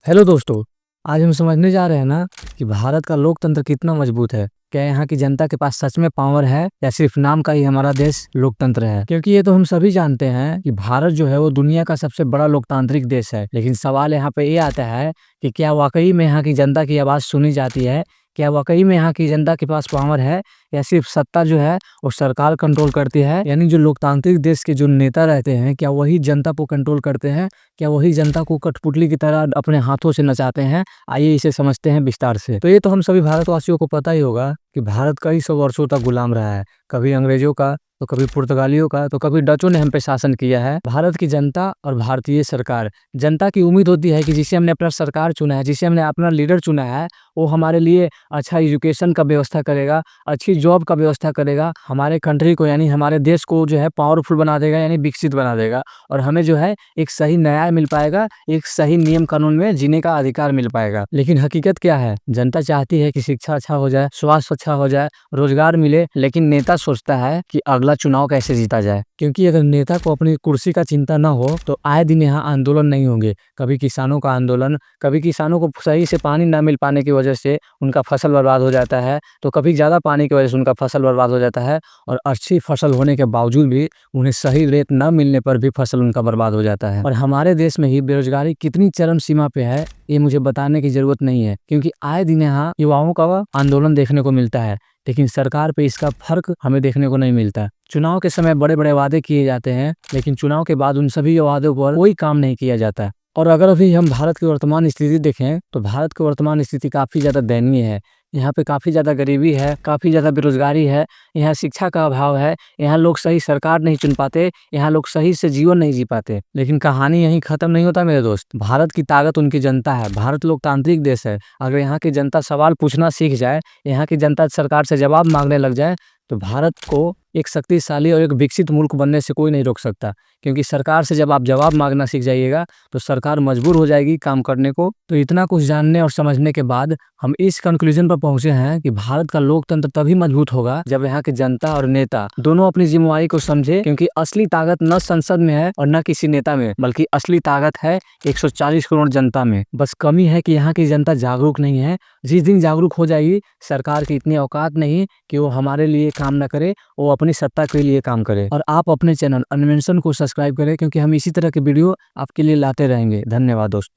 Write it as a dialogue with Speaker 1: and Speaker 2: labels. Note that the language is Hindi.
Speaker 1: हेलो दोस्तों, आज हम समझने जा रहे हैं ना कि भारत का लोकतंत्र कितना मजबूत है। क्या यहाँ की जनता के पास सच में पावर है या सिर्फ नाम का ही हमारा देश लोकतंत्र है? क्योंकि ये तो हम सभी जानते हैं कि भारत जो है वो दुनिया का सबसे बड़ा लोकतांत्रिक देश है। लेकिन सवाल यहाँ पे ये आता है कि क्या वाकई में यहाँ की जनता की आवाज़ सुनी जाती है? क्या वाकई में यहाँ की जनता के पास पावर है या सिर्फ सत्ता जो है वो सरकार कंट्रोल करती है? यानी जो लोकतांत्रिक देश के जो नेता रहते हैं, क्या वही जनता को कंट्रोल करते हैं? क्या वही जनता को कठपुतली की तरह अपने हाथों से नचाते हैं? आइए इसे समझते हैं विस्तार से। तो ये तो हम सभी भारतवासियों को पता ही होगा कि भारत कई सौ वर्षों तक गुलाम रहा है, कभी अंग्रेजों का, तो कभी पुर्तगालियों का, तो कभी डचों ने हम पे शासन किया है। भारत की जनता और भारतीय सरकार, जनता की उम्मीद होती है कि जिसे हमने अपना सरकार चुना है, जिसे हमने अपना लीडर चुना है, वो हमारे लिए अच्छा एजुकेशन का व्यवस्था करेगा, अच्छी जॉब का व्यवस्था करेगा, हमारे कंट्री को यानी हमारे देश को जो है पावरफुल बना देगा, यानी विकसित बना देगा और हमें जो है एक सही न्याय मिल पाएगा, एक सही नियम कानून में जीने का अधिकार मिल पाएगा। लेकिन हकीकत क्या है? जनता चाहती है कि शिक्षा अच्छा हो जाए, स्वास्थ्य अच्छा हो जाए, रोजगार मिले, लेकिन नेता सोचता है कि अगला चुनाव कैसे जीता जाए। क्योंकि अगर नेता को अपनी कुर्सी का चिंता न हो तो आए दिन यहाँ आंदोलन नहीं होंगे। कभी किसानों का आंदोलन, कभी किसानों को सही से पानी न मिल पाने की वजह से उनका फसल बर्बाद हो जाता है, तो कभी ज़्यादा पानी की वजह से उनका फसल बर्बाद हो जाता है और अच्छी फसल होने के बावजूद भी उन्हें सही रेट न मिलने पर भी फसल उनका बर्बाद हो जाता है। और हमारे देश में ही बेरोजगारी कितनी चरम सीमा पे है, ये मुझे बताने की जरूरत नहीं है, क्योंकि आए दिन यहाँ युवाओं का आंदोलन देखने को मिलता है, लेकिन सरकार पे इसका फर्क हमें देखने को नहीं मिलता। चुनाव के समय बड़े बड़े वादे किए जाते हैं, लेकिन चुनाव के बाद उन सभी वादों पर कोई काम नहीं किया जाता। और अगर अभी हम भारत की वर्तमान स्थिति देखें तो भारत की वर्तमान स्थिति काफ़ी ज़्यादा दयनीय है। यहाँ पे काफ़ी ज़्यादा गरीबी है, काफ़ी ज़्यादा बेरोजगारी है, यहाँ शिक्षा का अभाव है, यहाँ लोग सही सरकार नहीं चुन पाते, यहाँ लोग सही से जीवन नहीं जी पाते। लेकिन कहानी यहीं ख़त्म नहीं होता मेरे दोस्त। भारत की ताकत उनकी जनता है, भारत लोकतांत्रिक देश है। अगर यहाँ की जनता सवाल पूछना सीख जाए, यहाँ की जनता सरकार से जवाब मांगने लग जाए, तो भारत को एक शक्तिशाली और एक विकसित मुल्क बनने से कोई नहीं रोक सकता। क्योंकि सरकार से जब आप जवाब मांगना सीख जाइएगा तो सरकार मजबूर हो जाएगी काम करने को। तो इतना कुछ जानने और समझने के बाद हम इस कंक्लूजन पर पहुंचे हैं कि भारत का लोकतंत्र तभी मजबूत होगा जब यहाँ के जनता और नेता दोनों अपनी जिम्मेवारी को समझे। क्योंकि असली ताकत न संसद में है और न किसी नेता में, बल्कि असली ताकत है 140 करोड़ जनता में। बस कमी है कि यहाँ की जनता जागरूक नहीं है। जिस दिन जागरूक हो जाएगी, सरकार की इतनी औकात नहीं कि वो हमारे लिए काम न करे, वो अपनी सत्ता के लिए काम करे। और आप अपने चैनल अन्वेषण को सब्सक्राइब करें, क्योंकि हम इसी तरह के वीडियो आपके लिए लाते रहेंगे। धन्यवाद दोस्त।